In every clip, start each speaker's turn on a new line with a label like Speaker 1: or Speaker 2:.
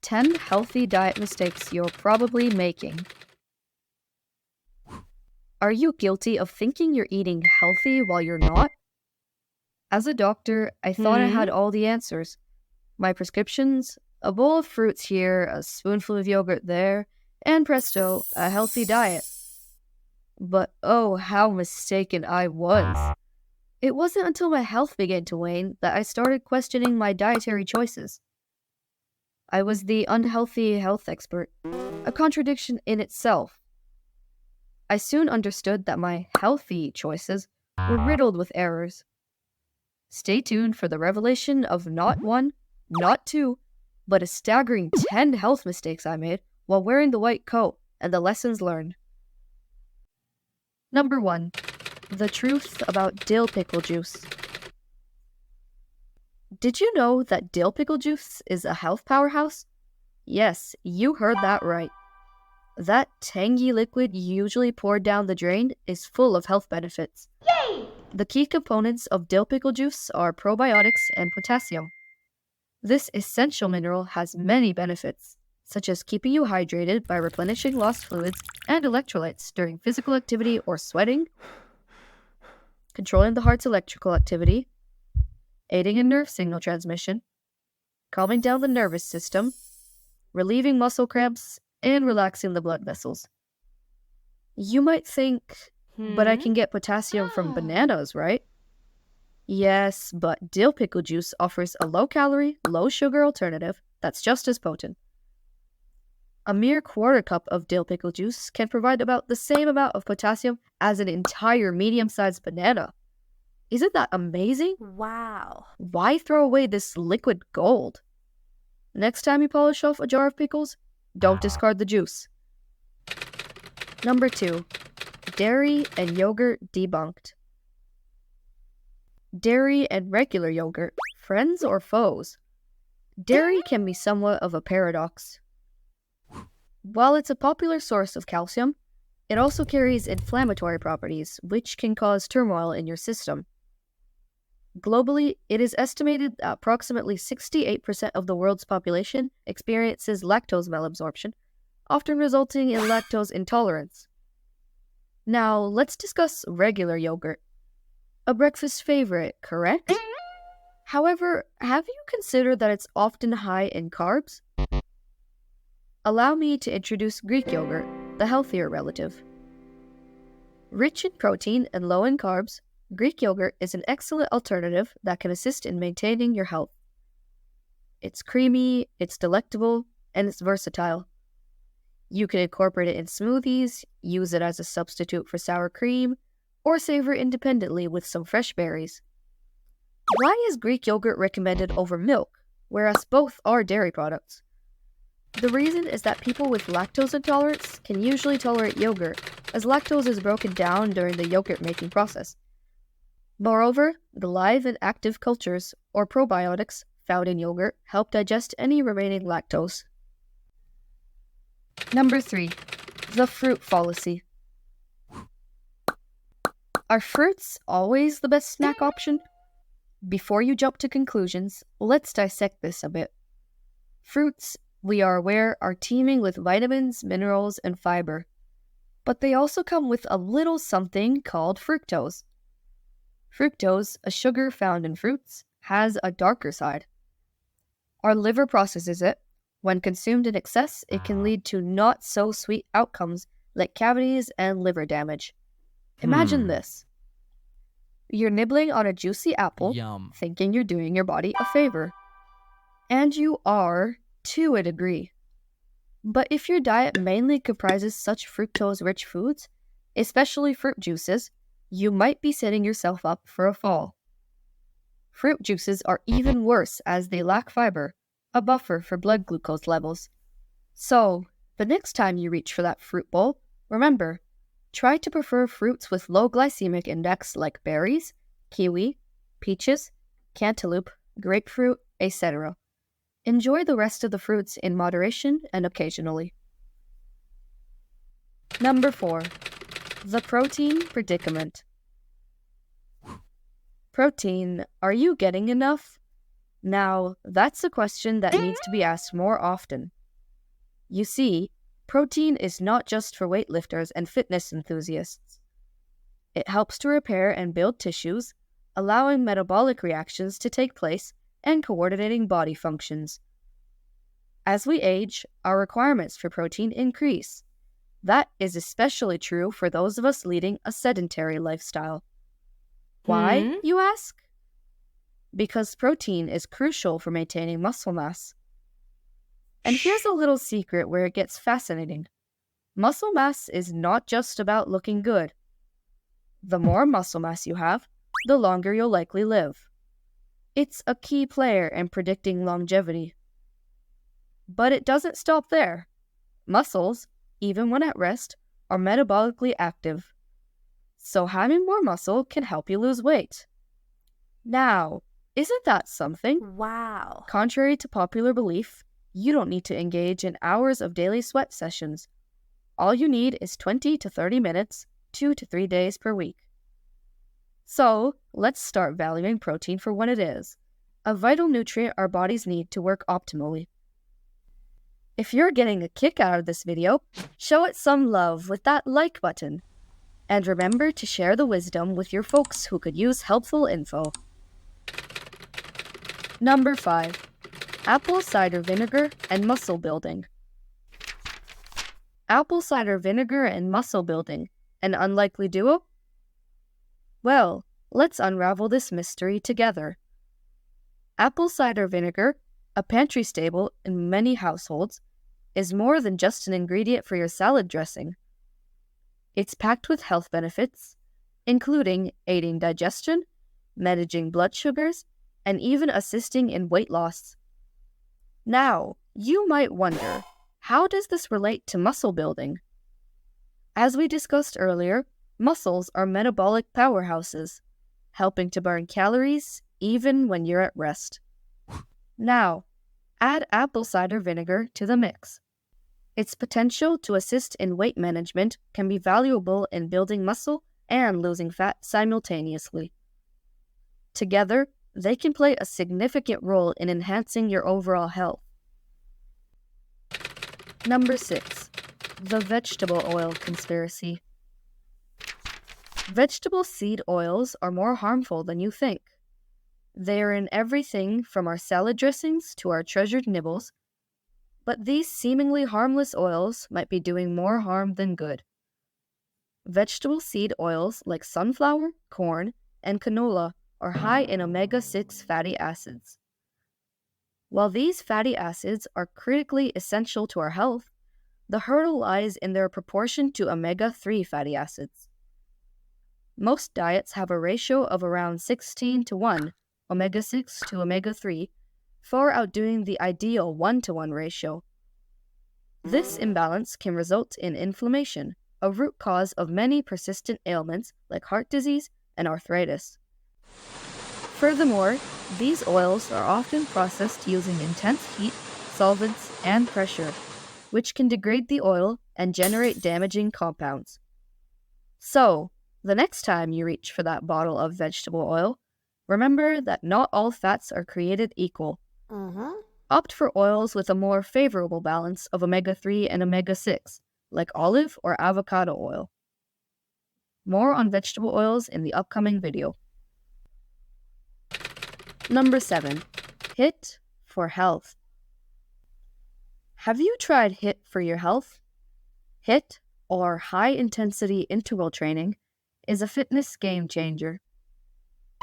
Speaker 1: 10 healthy diet mistakes you're probably making. Are you guilty of thinking you're eating healthy while you're not? As a doctor, I thought I had all the answers. My prescriptions, a bowl of fruits here, a spoonful of yogurt there, and presto, a healthy diet. But oh, how mistaken I was. It wasn't until my health began to wane that I started questioning my dietary choices. I was the unhealthy health expert, a contradiction in itself. I soon understood that my healthy choices were riddled with errors. Stay tuned for the revelation of not one, not two, but a staggering 10 health mistakes I made while wearing the white coat and the lessons learned. Number 1. The truth about dill pickle juice. Did you know that dill pickle juice is a health powerhouse? Yes, you heard that right. That tangy liquid usually poured down the drain is full of health benefits. Yay! The key components of dill pickle juice are probiotics and potassium. This essential mineral has many benefits, such as keeping you hydrated by replenishing lost fluids and electrolytes during physical activity or sweating, controlling the heart's electrical activity, aiding in nerve signal transmission, calming down the nervous system, relieving muscle cramps, and relaxing the blood vessels. You might think, but I can get potassium from bananas, right? Yes, but dill pickle juice offers a low-calorie, low-sugar alternative that's just as potent. A mere quarter cup of dill pickle juice can provide about the same amount of potassium as an entire medium-sized banana. Isn't that amazing?
Speaker 2: Wow.
Speaker 1: Why throw away this liquid gold? Next time you polish off a jar of pickles, don't discard the juice. Number 2. Dairy and yogurt debunked. Dairy and regular yogurt, friends or foes? Dairy can be somewhat of a paradox. While it's a popular source of calcium, it also carries inflammatory properties, which can cause turmoil in your system. Globally, it is estimated that approximately 68% of the world's population experiences lactose malabsorption, often resulting in lactose intolerance. Now, let's discuss regular yogurt. A breakfast favorite, correct? However, have you considered that it's often high in carbs? Allow me to introduce Greek yogurt, the healthier relative. Rich in protein and low in carbs, Greek yogurt is an excellent alternative that can assist in maintaining your health. It's creamy, it's delectable, and it's versatile. You can incorporate it in smoothies, use it as a substitute for sour cream, or savor independently with some fresh berries. Why is Greek yogurt recommended over milk, whereas both are dairy products? The reason is that people with lactose intolerance can usually tolerate yogurt, as lactose is broken down during the yogurt making process. Moreover, the live and active cultures, or probiotics, found in yogurt help digest any remaining lactose. Number 3. The fruit fallacy. Are fruits always the best snack option? Before you jump to conclusions, let's dissect this a bit. Fruits, we are aware, are teeming with vitamins, minerals, and fiber. But they also come with a little something called fructose. Fructose, a sugar found in fruits, has a darker side. Our liver processes it. When consumed in excess, it can lead to not-so-sweet outcomes like cavities and liver damage. Imagine this. You're nibbling on a juicy apple, thinking you're doing your body a favor. And you are, to a degree. But if your diet mainly comprises such fructose-rich foods, especially fruit juices, you might be setting yourself up for a fall. Fruit juices are even worse as they lack fiber, a buffer for blood glucose levels. So, the next time you reach for that fruit bowl, remember, try to prefer fruits with low glycemic index like berries, kiwi, peaches, cantaloupe, grapefruit, etc. Enjoy the rest of the fruits in moderation and occasionally. Number 4. The protein predicament. Protein, are you getting enough? Now, that's a question that needs to be asked more often. You see, protein is not just for weightlifters and fitness enthusiasts. It helps to repair and build tissues, allowing metabolic reactions to take place and coordinating body functions. As we age, our requirements for protein increase. That is especially true for those of us leading a sedentary lifestyle. Why, you ask? Because protein is crucial for maintaining muscle mass. And here's a little secret where it gets fascinating. Muscle mass is not just about looking good. The more muscle mass you have, the longer you'll likely live. It's a key player in predicting longevity. But it doesn't stop there. Muscles, even when at rest, are metabolically active. So having more muscle can help you lose weight. Now, isn't that something?
Speaker 2: Wow.
Speaker 1: Contrary to popular belief, you don't need to engage in hours of daily sweat sessions. All you need is 20 to 30 minutes, 2 to 3 days per week. So, let's start valuing protein for what it is, a vital nutrient our bodies need to work optimally. If you're getting a kick out of this video, show it some love with that like button. And remember to share the wisdom with your folks who could use helpful info. Number 5. Apple cider vinegar and muscle building. Apple cider vinegar and muscle building, an unlikely duo? Well, let's unravel this mystery together. Apple cider vinegar, a pantry staple in many households, is more than just an ingredient for your salad dressing. It's packed with health benefits, including aiding digestion, managing blood sugars, and even assisting in weight loss. Now, you might wonder, how does this relate to muscle building? As we discussed earlier, muscles are metabolic powerhouses, helping to burn calories even when you're at rest. Now, add apple cider vinegar to the mix. Its potential to assist in weight management can be valuable in building muscle and losing fat simultaneously. Together, they can play a significant role in enhancing your overall health. Number 6. The vegetable oil conspiracy. Vegetable seed oils are more harmful than you think. They are in everything from our salad dressings to our treasured nibbles, but these seemingly harmless oils might be doing more harm than good. Vegetable seed oils like sunflower, corn, and canola are high in omega-6 fatty acids. While these fatty acids are critically essential to our health, the hurdle lies in their proportion to omega-3 fatty acids. Most diets have a ratio of around 16 to 1, omega-6 to omega-3, far outdoing the ideal 1-to-1 ratio. This imbalance can result in inflammation, a root cause of many persistent ailments like heart disease and arthritis. Furthermore, these oils are often processed using intense heat, solvents, and pressure, which can degrade the oil and generate damaging compounds. So, the next time you reach for that bottle of vegetable oil, remember that not all fats are created equal. Opt for oils with a more favorable balance of omega-3 and omega-6, like olive or avocado oil. More on vegetable oils in the upcoming video. Number 7. HIIT for health. Have you tried HIIT for your health? HIIT, or high-intensity interval training, is a fitness game changer.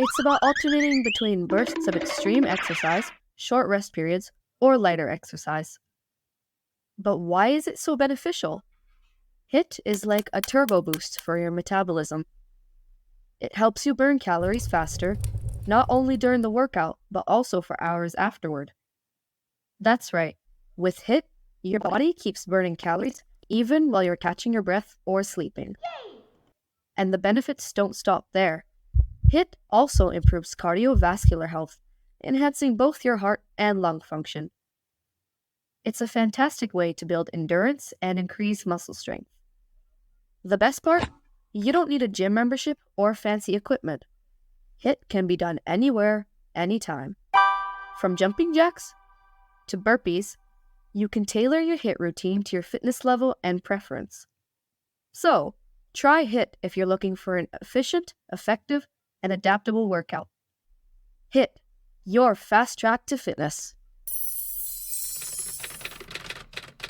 Speaker 1: It's about alternating between bursts of extreme exercise, short rest periods, or lighter exercise. But why is it so beneficial? HIIT is like a turbo boost for your metabolism. It helps you burn calories faster, not only during the workout, but also for hours afterward. That's right. With HIIT, your body keeps burning calories even while you're catching your breath or sleeping. Yay! And the benefits don't stop there. HIIT also improves cardiovascular health, enhancing both your heart and lung function. It's a fantastic way to build endurance and increase muscle strength. The best part? You don't need a gym membership or fancy equipment. HIIT can be done anywhere, anytime. From jumping jacks to burpees, you can tailor your HIIT routine to your fitness level and preference. So, try HIIT if you're looking for an efficient, effective, and adaptable workout. HIIT, your fast track to fitness.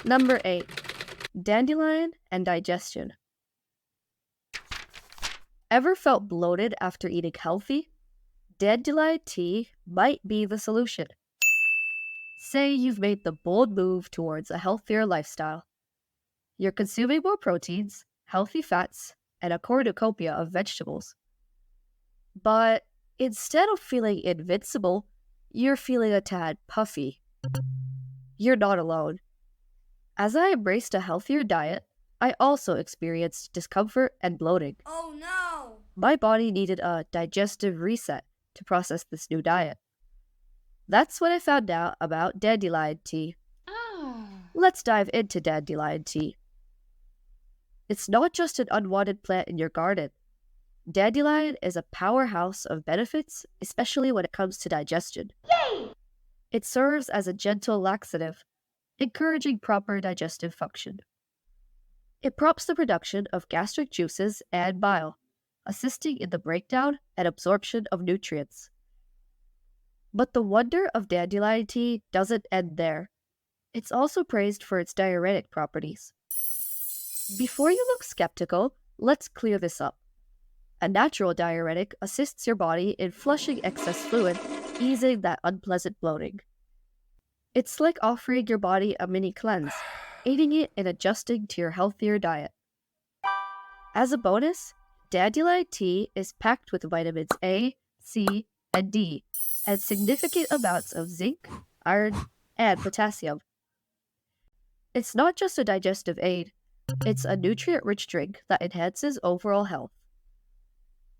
Speaker 1: Number 8. Dandelion and digestion. Ever felt bloated after eating healthy? Dandelion tea might be the solution. Say you've made the bold move towards a healthier lifestyle. You're consuming more proteins, healthy fats, and a cornucopia of vegetables. But instead of feeling invincible, you're feeling a tad puffy. You're not alone. As I embraced a healthier diet, I also experienced discomfort and bloating.
Speaker 2: Oh no!
Speaker 1: My body needed a digestive reset to process this new diet. That's when I found out about dandelion tea. Let's dive into dandelion tea. It's not just an unwanted plant in your garden. Dandelion is a powerhouse of benefits, especially when it comes to digestion.
Speaker 2: Yay!
Speaker 1: It serves as a gentle laxative, encouraging proper digestive function. It prompts the production of gastric juices and bile, assisting in the breakdown and absorption of nutrients. But the wonder of dandelion tea doesn't end there. It's also praised for its diuretic properties. Before you look skeptical, let's clear this up. A natural diuretic assists your body in flushing excess fluid, easing that unpleasant bloating. It's like offering your body a mini cleanse, aiding it in adjusting to your healthier diet. As a bonus, dandelion tea is packed with vitamins A, C, and D, and significant amounts of zinc, iron, and potassium. It's not just a digestive aid, it's a nutrient-rich drink that enhances overall health.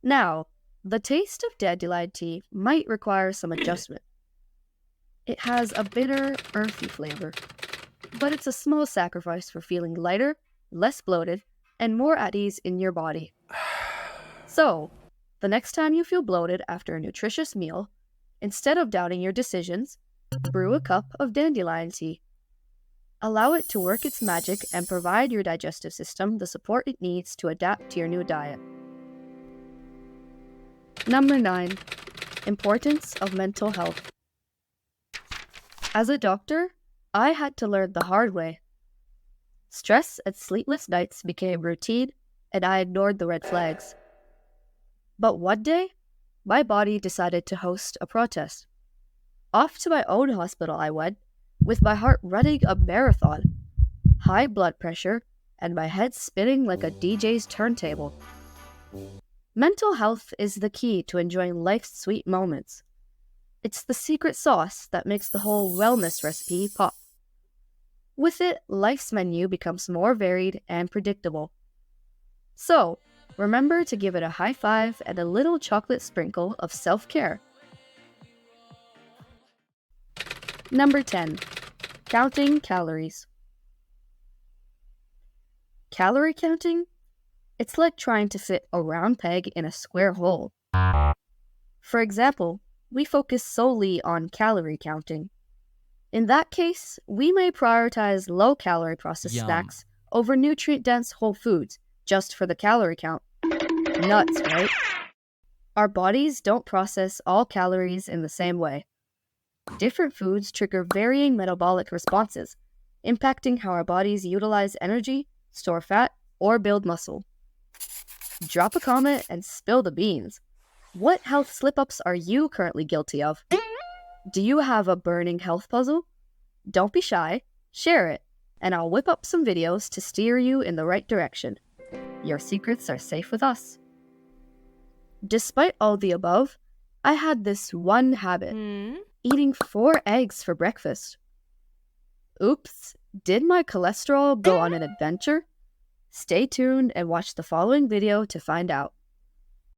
Speaker 1: Now, the taste of dandelion tea might require some adjustment. It has a bitter, earthy flavor, but it's a small sacrifice for feeling lighter, less bloated, and more at ease in your body. So, the next time you feel bloated after a nutritious meal, instead of doubting your decisions, brew a cup of dandelion tea. Allow it to work its magic and provide your digestive system the support it needs to adapt to your new diet. Number 9. Importance of mental health. As a doctor, I had to learn the hard way. Stress and sleepless nights became routine, and I ignored the red flags. But one day, my body decided to host a protest. Off to my own hospital I went, with my heart running a marathon, high blood pressure, and my head spinning like a DJ's turntable. Mental health is the key to enjoying life's sweet moments. It's the secret sauce that makes the whole wellness recipe pop. With it, life's menu becomes more varied and predictable. So, remember to give it a high five and a little chocolate sprinkle of self-care. Number 10. Counting calories. Calorie counting? It's like trying to fit a round peg in a square hole. For example, we focus solely on calorie counting. In that case, we may prioritize low-calorie processed snacks over nutrient-dense whole foods just for the calorie count. Nuts, right? Our bodies don't process all calories in the same way. Different foods trigger varying metabolic responses, impacting how our bodies utilize energy, store fat, or build muscle. Drop a comment and spill the beans. What health slip-ups are you currently guilty of? Do you have a burning health puzzle? Don't be shy, share it, and I'll whip up some videos to steer you in the right direction. Your secrets are safe with us. Despite all the above, I had this one habit, eating 4 eggs for breakfast. Oops, did my cholesterol go on an adventure? Stay tuned and watch the following video to find out.